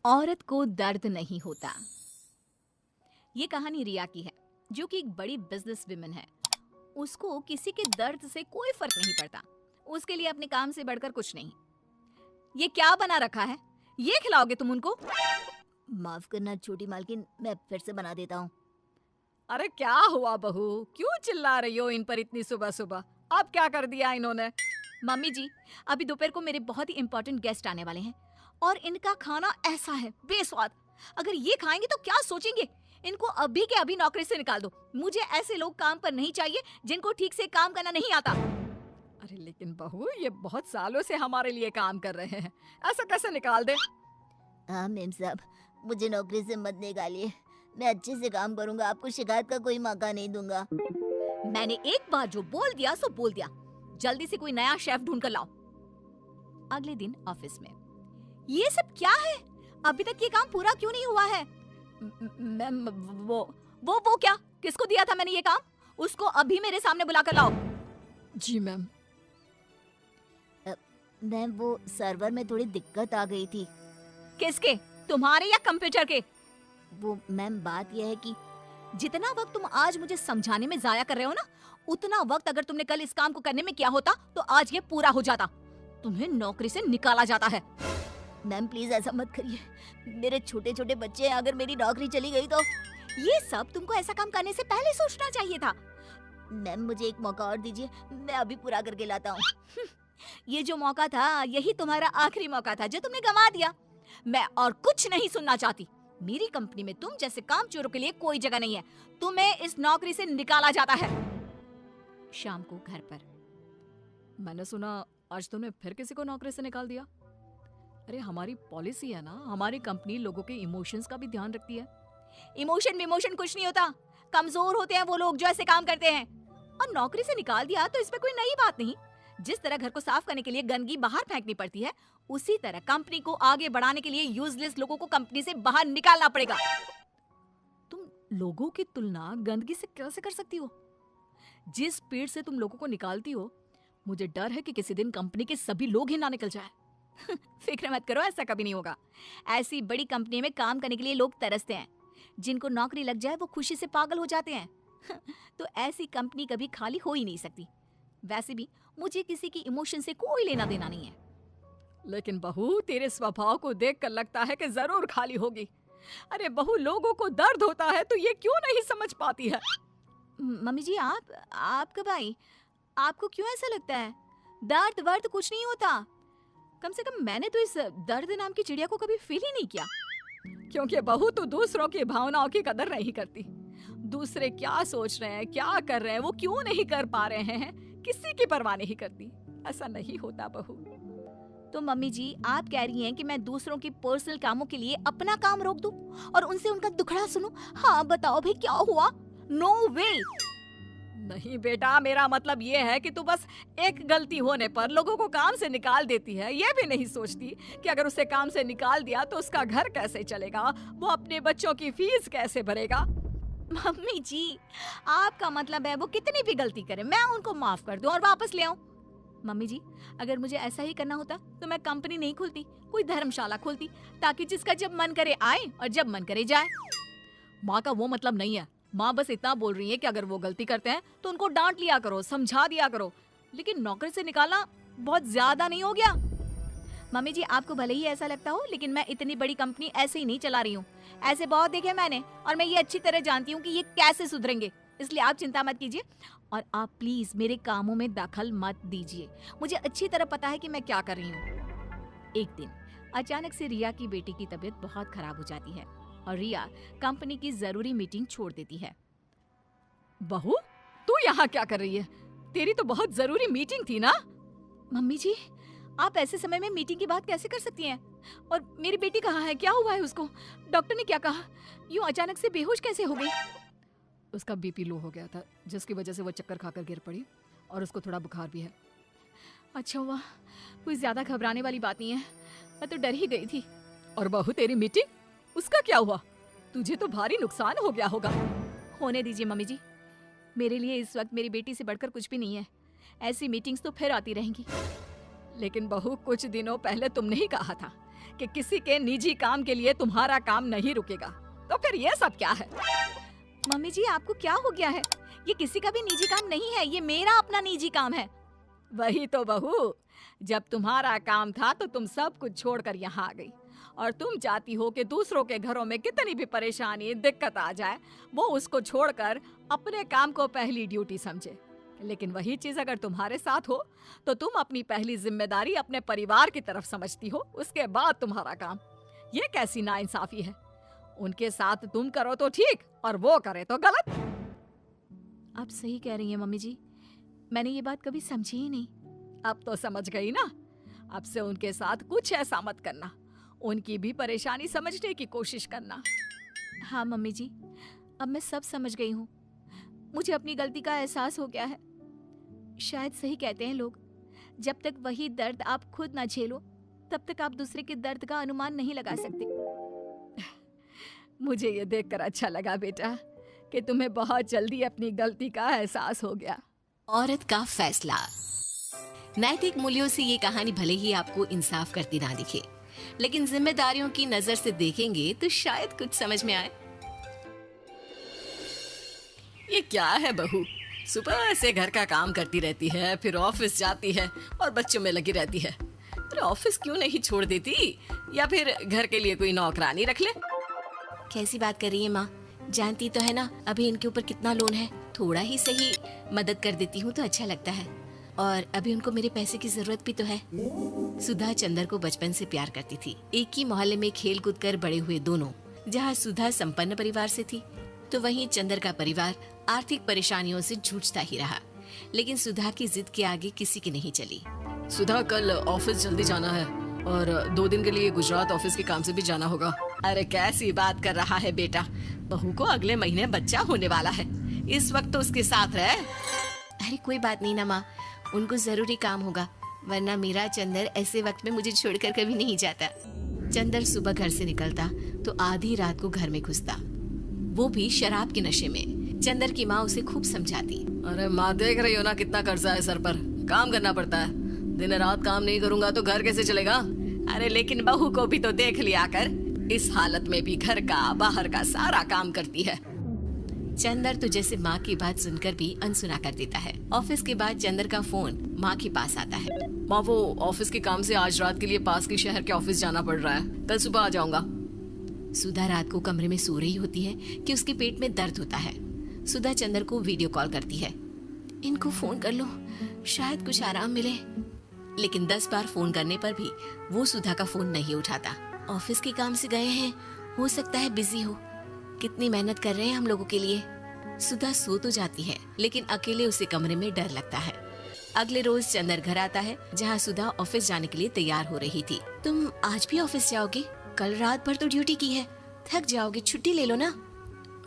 औरत को दर्द नहीं होता। ये कहानी रिया की है, जो कि एक बड़ी बिजनेस विमेन है। उसको किसी के दर्द से कोई फर्क नहीं पड़ता। उसके लिए अपने काम से बढ़कर कुछ नहीं। ये क्या बना रखा है? ये खिलाओगे तुम उनको? माफ करना छोटी मालकिन, मैं फिर से बना देता हूँ। अरे क्या हुआ बहू, क्यों चिल्ला रही हो इन पर इतनी सुबह सुबह? अब क्या कर दिया इन्होंने? मम्मी जी, अभी दोपहर को मेरे बहुत ही इंपॉर्टेंट गेस्ट आने वाले हैं और इनका खाना ऐसा है बेस्वाद। अगर ये खाएंगे तो क्या सोचेंगे? इनको अभी के अभी नौकरी से निकाल दो। मुझे ऐसे लोग काम पर नहीं चाहिए जिनको ठीक से काम करना नहीं आता। अरे लेकिन बहू, ये बहुत सालों से हमारे लिए काम कर रहे हैं, ऐसा कैसे निकाल दे? हाँ मेम साहब, मुझे नौकरी से मत निकालिए। मैं अच्छे से काम करूंगा, आपको शिकायत का कोई मौका नहीं दूंगा। मैंने एक बार जो बोल दिया सो बोल दिया। जल्दी से कोई नया शेफ ढूंढ कर लाओ। अगले दिन ऑफिस में, ये सब क्या है? अभी तक ये काम पूरा क्यों नहीं हुआ है? मैम, वो क्या? किसको दिया था मैंने ये काम? उसको अभी मेरे सामने बुलाकर लाओ। जी मैम। मैम, वो सर्वर में थोड़ी दिक्कत आ गई थी। किसके? तुम्हारे या कंप्यूटर के? वो मैम, बात यह है कि जितना वक्त तुम आज मुझे समझाने में जाया कर रहे हो ना, उतना वक्त अगर तुमने कल इस काम को करने में किया होता तो आज ये पूरा हो जाता। तुम्हें नौकरी से निकाला जाता है। मैम प्लीज ऐसा मत करिए, मेरे छोटे छोटे बच्चे हैं, अगर मेरी नौकरी चली गई तो। ये सब तुमको ऐसा काम करने से पहले सोचना चाहिए था। मैम मुझे एक मौका और दीजिए, मैं अभी पूरा करके लाता हूँ। ये जो मौका था, यही तुम्हारा आखिरी मौका था जो तुमने गंवा दिया। मैं और कुछ नहीं सुनना चाहती। मेरी कंपनी में तुम जैसे कामचोरों के लिए कोई जगह नहीं है। तुम्हें इस नौकरी से निकाला जाता है। शाम को घर पर, मैंने सुना आज तुमने फिर किसी को नौकरी से निकाल दिया। अरे हमारी पॉलिसी है ना, हमारी कंपनी लोगों के इमोशंस का भी ध्यान रखती है। इमोशन कुछ नहीं होता। कमजोर होते हैं वो लोग जो ऐसे काम करते हैं। और नौकरी से निकाल दिया तो इसमें कोई नई बात नहीं। जिस तरह घर को साफ करने के लिए गंदगी बाहर फेंकनी पड़ती है, उसी तरह कंपनी को आगे बढ़ाने के लिए यूजलेस लोगों को कंपनी से बाहर निकालना पड़ेगा। तुम लोगों की तुलना गंदगी से कैसे कर सकती हो? जिस स्पीड से तुम लोगों को निकालती हो, मुझे डर है कि किसी दिन कंपनी के सभी लोग ही ना निकल जाए। फिक्र मत करो, ऐसा कभी नहीं होगा। ऐसी बड़ी कंपनी में काम करने के लिए लोग तरसते हैं। जिनको नौकरी लग जाए वो खुशी से पागल हो जाते हैं। तो ऐसी कंपनी कभी खाली हो ही नहीं सकती। वैसे भी मुझे किसी की इमोशन से कोई लेना देना नहीं है। लेकिन बहू, तेरे स्वभाव को देखकर लगता है कि जरूर खाली होगी। अरे बहू, लोगों को दर्द होता है तो ये क्यों नहीं समझ पाती है? मम्मी जी, आप कब आई? आपको क्यों ऐसा लगता है? दर्द वर्द कुछ नहीं होता। कम से कम मैंने तो इस दर्द नाम की चिड़िया को कभी फील ही नहीं किया। क्योंकि बहू तो दूसरों की भावनाओं की कदर नहीं करती। दूसरे क्या सोच रहे हैं, क्या कर रहे हैं, वो क्यों नहीं कर पा रहे हैं, किसी की परवाह नहीं करती। ऐसा नहीं होता बहू। तो मम्मी जी, आप कह रही हैं कि मैं दूसरों की पर्सनल कामों के लिए अपना काम रोक दूं और उनसे उनका दुखड़ा सुनूं? हाँ बताओ भाई, क्या हुआ? नो वे। नहीं बेटा, मेरा मतलब ये है कि तू बस एक गलती होने पर लोगों को काम से निकाल देती है। ये भी नहीं सोचती कि अगर उसे काम से निकाल दिया तो उसका घर कैसे चलेगा, वो अपने बच्चों की फीस कैसे भरेगा। मम्मी जी, आपका मतलब है वो कितनी भी गलती करे मैं उनको माफ कर दूं और वापस ले आऊं? मम्मी जी, अगर मुझे ऐसा ही करना होता तो मैं कंपनी नहीं खोलती, कोई धर्मशाला खोलती, ताकि जिसका जब मन करे आए और जब मन करे जाए। माँ का वो मतलब नहीं है। माँ बस इतना बोल रही है कि अगर वो गलती करते हैं तो उनको डांट लिया करो, समझा दिया करो। लेकिन नौकरी से निकालना बहुत ज्यादा नहीं हो गया? मम्मी जी, आपको भले ही ऐसा लगता हो, लेकिन मैं इतनी बड़ी कंपनी ऐसे ही नहीं चला रही हूँ। ऐसे बहुत देखे मैंने और मैं ये अच्छी तरह जानती हूँ कि ये कैसे सुधरेंगे। इसलिए आप चिंता मत कीजिए और आप प्लीज मेरे कामों में दखल मत दीजिए। मुझे अच्छी तरह पता है कि मैं क्या कर रही हूँ। एक दिन अचानक से रिया की बेटी की तबीयत बहुत खराब हो जाती है और रिया कंपनी की जरूरी मीटिंग छोड़ देती है। बहू, तू यहाँ क्या कर रही है? तेरी तो बहुत जरूरी मीटिंग थी ना? मम्मी जी, आप ऐसे समय में मीटिंग की बात कैसे कर सकती हैं? और मेरी बेटी कहाँ है? क्या हुआ है उसको? डॉक्टर ने क्या कहा? यूं अचानक से बेहोश कैसे हो गई? उसका बीपी लो हो गया था, जिसकी वजह से वो चक्कर खाकर गिर पड़ी और उसको थोड़ा बुखार भी है। अच्छा हुआ, कोई ज्यादा घबराने वाली बात नहीं है। मैं तो डर ही गई थी। और बहू, तेरी मीटिंग, उसका क्या हुआ? तुझे तो भारी नुकसान हो गया होगा। होने दीजिए मम्मी जी, मेरे लिए इस वक्त मेरी बेटी से बढ़कर कुछ भी नहीं है। ऐसी मीटिंग्स तो फिर आती रहेंगी। लेकिन बहू, कुछ दिनों पहले तुमने ही कहा था कि किसी के निजी काम के लिए तुम्हारा काम नहीं रुकेगा। तो फिर ये सब क्या है? मम्मी जी, आपको क्या हो गया है? ये किसी का भी निजी काम नहीं है, ये मेरा अपना निजी काम है। वही तो बहू, जब तुम्हारा काम था तो तुम सब कुछ छोड़कर यहाँ आ गई, और तुम चाहती हो कि दूसरों के घरों में कितनी भी परेशानी दिक्कत आ जाए, वो उसको छोड़कर अपने काम को पहली ड्यूटी समझे। लेकिन वही चीज अगर तुम्हारे साथ हो तो तुम अपनी पहली जिम्मेदारी अपने परिवार की तरफ समझती हो, उसके बाद तुम्हारा काम। ये कैसी नाइंसाफी है? उनके साथ तुम करो तो ठीक और वो करे तो गलत। आप सही कह रही हैं मम्मी जी, मैंने ये बात कभी समझी ही नहीं। अब तो समझ गई ना? अब से उनके साथ कुछ ऐसा मत करना, उनकी भी परेशानी समझने की कोशिश करना। हाँ मम्मी जी, अब मैं सब समझ गई हूँ। मुझे अपनी गलती का एहसास हो गया है। शायद सही कहते हैं लोग, जब तक वही दर्द आप खुद ना झेलो तब तक आप दूसरे के दर्द का अनुमान नहीं लगा सकते। मुझे ये देखकर अच्छा लगा बेटा कि तुम्हें बहुत जल्दी अपनी गलती का एहसास हो गया। औरत का फैसला। नैतिक मूल्यों से ये कहानी भले ही आपको इंसाफ करती ना दिखे, लेकिन जिम्मेदारियों की नजर से देखेंगे तो शायद कुछ समझ में आए। ये क्या है बहू, सुबह से घर का काम करती रहती है, फिर ऑफिस जाती है और बच्चों में लगी रहती है। अरे ऑफिस क्यों नहीं छोड़ देती, या फिर घर के लिए कोई नौकरानी रख ले। कैसी बात कर रही है माँ, जानती तो है ना अभी इनके ऊपर कितना लोन है। थोड़ा ही सही मदद कर देती हूँ तो अच्छा लगता है, और अभी उनको मेरे पैसे की जरूरत भी तो है। सुधा चंदर को बचपन से प्यार करती थी। एक ही मोहल्ले में खेल कूद कर बड़े हुए दोनों। जहाँ सुधा संपन्न परिवार से थी तो वहीं चंदर का परिवार आर्थिक परेशानियों से जूझता ही रहा। लेकिन सुधा की जिद के आगे किसी की नहीं चली। सुधा, कल ऑफिस जल्दी जाना है और 2 दिन के लिए गुजरात ऑफिस के काम से भी जाना होगा। अरे कैसी बात कर रहा है बेटा, बहू को अगले महीने बच्चा होने वाला है, इस वक्त तो उसके साथ रहे। अरे कोई बात नहीं ना माँ, उनको जरूरी काम होगा, वरना मेरा चंदर ऐसे वक्त में मुझे छोड़कर कभी नहीं जाता। चंदर सुबह घर से निकलता तो आधी रात को घर में घुसता, वो भी शराब के नशे में। चंदर की माँ उसे खूब समझाती। अरे माँ, देख रही हो ना कितना कर्जा है सर पर, काम करना पड़ता है। दिन रात काम नहीं करूंगा तो घर कैसे चलेगा। अरे लेकिन बहू को भी तो देख लिया कर, इस हालत में भी घर का बाहर का सारा काम करती है। चंदर तो जैसे माँ की बात सुनकर भी अनसुना कर देता है। ऑफिस के बाद चंदर का फोन माँ के पास आता है। माँ, वो ऑफिस के काम से आज रात के लिए पास के शहर के ऑफिस जाना पड़ रहा है, कल सुबह आ जाऊंगा। सुधा रात को कमरे में सो रही होती है कि उसके पेट में दर्द होता है। सुधा चंदर को वीडियो कॉल करती है। इनको फोन कर लो, शायद कुछ आराम मिले। लेकिन 10 बार फोन करने पर भी वो सुधा का फोन नहीं उठाता। ऑफिस के काम से गए हैं, हो सकता है बिजी हो। कितनी मेहनत कर रहे हैं हम लोगों के लिए। सुधा सो तो जाती है, लेकिन अकेले उसे कमरे में डर लगता है। अगले रोज चंदर घर आता है, जहाँ सुधा ऑफिस जाने के लिए तैयार हो रही थी। तुम आज भी ऑफिस जाओगे? कल रात भर तो ड्यूटी की है, थक जाओगे, छुट्टी ले लो ना।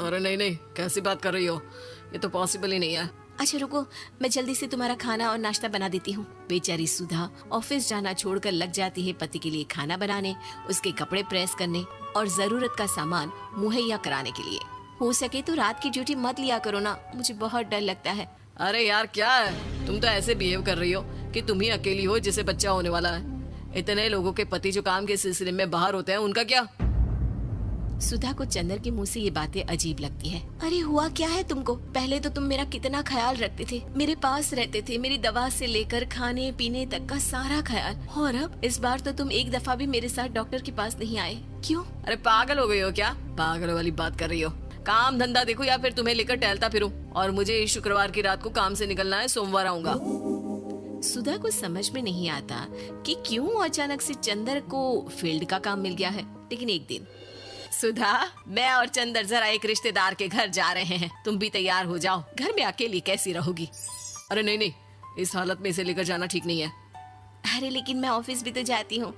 अरे नहीं, कैसी बात कर रही हो, ये तो पॉसिबल ही नहीं है। अच्छा रुको, मैं जल्दी से तुम्हारा खाना और नाश्ता बना देती हूँ। बेचारी सुधा ऑफिस जाना छोड़कर लग जाती है पति के लिए खाना बनाने, उसके कपड़े प्रेस करने और जरूरत का सामान मुहैया कराने के लिए। हो सके तो रात की ड्यूटी मत लिया करो ना, मुझे बहुत डर लगता है। अरे यार क्या है, तुम तो ऐसे बिहेव कर रही हो कि तुम ही अकेली हो जिसे बच्चा होने वाला है। इतने लोगों के पति जो काम के सिलसिले में बाहर होते हैं, उनका क्या? सुधा को चंदर के मुंह से ये बातें अजीब लगती है। अरे हुआ क्या है तुमको? पहले तो तुम मेरा कितना ख्याल रखते थे, मेरे पास रहते थे, मेरी दवा से लेकर खाने पीने तक का सारा ख्याल। और अब इस बार तो तुम एक दफा भी मेरे साथ डॉक्टर के पास नहीं आए, क्यों? अरे पागल हो गई हो क्या? पागल वाली बात कर रही हो। काम धंधा देखो या फिर तुम्हें लेकर टहलता फिरो। और मुझे शुक्रवार की रात को काम से निकलना है, सोमवार आऊंगा। सुधा को समझ में नहीं आता कि क्यों अचानक से चंदर को फील्ड का काम मिल गया है। लेकिन एक दिन, सुधा, मैं और चंदर जरा एक रिश्तेदार के घर जा रहे हैं, तुम भी तैयार हो जाओ, घर में अकेली कैसी रहोगी? अरे नहीं, इस हालत में इसे लेकर जाना ठीक नहीं है। अरे लेकिन मैं ऑफिस भी तो जाती हूँ,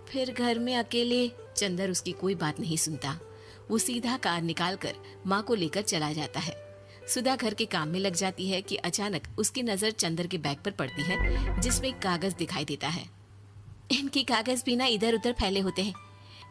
फिर घर में अकेले। चंदर उसकी कोई बात नहीं सुनता। वो सीधा कार निकालकर माँ को लेकर चला जाता है। सुधा घर के काम में लग जाती है कि अचानक उसकी नजर चंदर के बैग पर पड़ती है, जिसमें एक कागज दिखाई देता है। इनके कागज भी ना इधर उधर फैले होते हैं,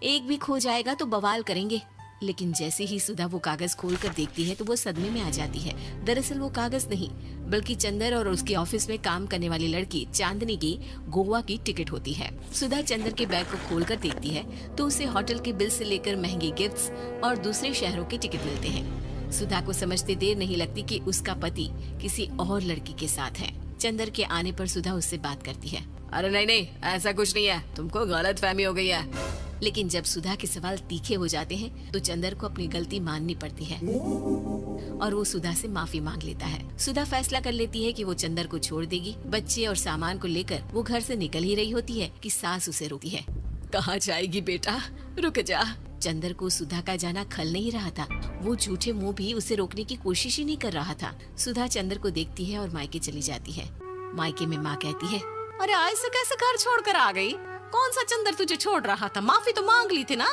एक भी खो जाएगा तो बवाल करेंगे। लेकिन जैसे ही सुधा वो कागज खोल कर देखती है तो वो सदमे में आ जाती है। दरअसल वो कागज नहीं बल्कि चंदर और उसके ऑफिस में काम करने वाली लड़की चांदनी की गोवा की टिकट होती है। सुधा चंदर के बैग को खोल कर देखती है तो उसे होटल के बिल से लेकर महंगे गिफ्ट्स और दूसरे शहरों के टिकट मिलते हैं। सुधा को समझते देर नहीं लगती कि उसका पति किसी और लड़की के साथ है। चंदर के आने पर सुधा उससे बात करती है। अरे नहीं नहीं, ऐसा कुछ नहीं है, तुमको गलत फहमी हो गई है। लेकिन जब सुधा के सवाल तीखे हो जाते हैं तो चंदर को अपनी गलती माननी पड़ती है और वो सुधा से माफी मांग लेता है। सुधा फैसला कर लेती है कि वो चंदर को छोड़ देगी। बच्चे और सामान को लेकर वो घर से निकल ही रही होती है कि सास उसे रोकती है। कहाँ जाएगी बेटा, रुक जा। चंदर को सुधा का जाना खल नहीं रहा था। वो झूठे मुंह भी उसे रोकने की कोशिश ही नहीं कर रहा था। सुधा चंदर को देखती है और मायके चली जाती है। मायके में माँ कहती है, अरे ऐसे कैसे घर छोड़कर आ गई? कौन सा चंदर तुझे छोड़ रहा था? माफी तो मांग ली थी ना।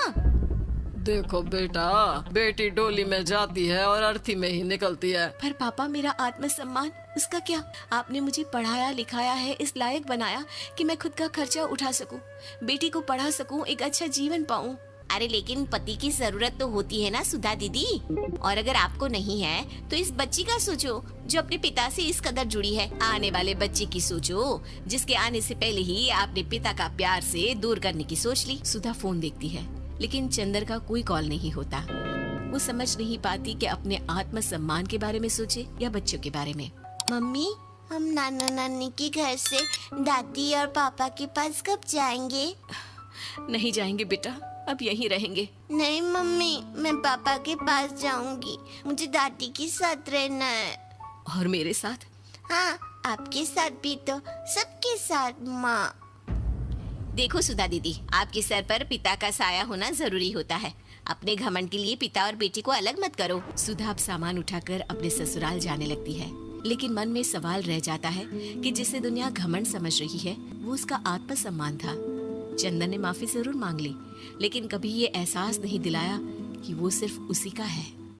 देखो बेटा, बेटी डोली में जाती है और अर्थी में ही निकलती है। पर पापा, मेरा आत्मसम्मान, उसका क्या? आपने मुझे पढ़ाया लिखाया है, इस लायक बनाया कि मैं खुद का खर्चा उठा सकूं, बेटी को पढ़ा सकूं, एक अच्छा जीवन पाऊं। अरे लेकिन पति की जरूरत तो होती है ना सुधा दीदी, और अगर आपको नहीं है तो इस बच्ची का सोचो जो अपने पिता से इस कदर जुड़ी है। आने वाले बच्चे की सोचो जिसके आने से पहले ही आपने पिता का प्यार से दूर करने की सोच ली। सुधा फोन देखती है लेकिन चंदर का कोई कॉल नहीं होता। वो समझ नहीं पाती कि अपने आत्मसम्मान के बारे में सोचे या बच्चों के बारे में। मम्मी, हम नाना नानी के घर से दादी और पापा के पास कब जाएंगे? नहीं जाएंगे बेटा, अब यहीं रहेंगे। नहीं मम्मी, मैं पापा के पास जाऊंगी, मुझे दादी के साथ रहना है। और मेरे साथ? हाँ, आपके साथ भी तो, सबके साथ माँ। देखो सुधा दीदी, आपके सर पर पिता का साया होना जरूरी होता है। अपने घमंड के लिए पिता और बेटी को अलग मत करो। सुधा अब सामान उठाकर अपने ससुराल जाने लगती है, लेकिन मन में सवाल रह जाता है कि जिसे दुनिया घमंड समझ रही है वो उसका आत्मसम्मान था। चंदन ने माफी जरूर मांग ली, लेकिन कभी ये एहसास नहीं दिलाया कि वो सिर्फ उसी का है।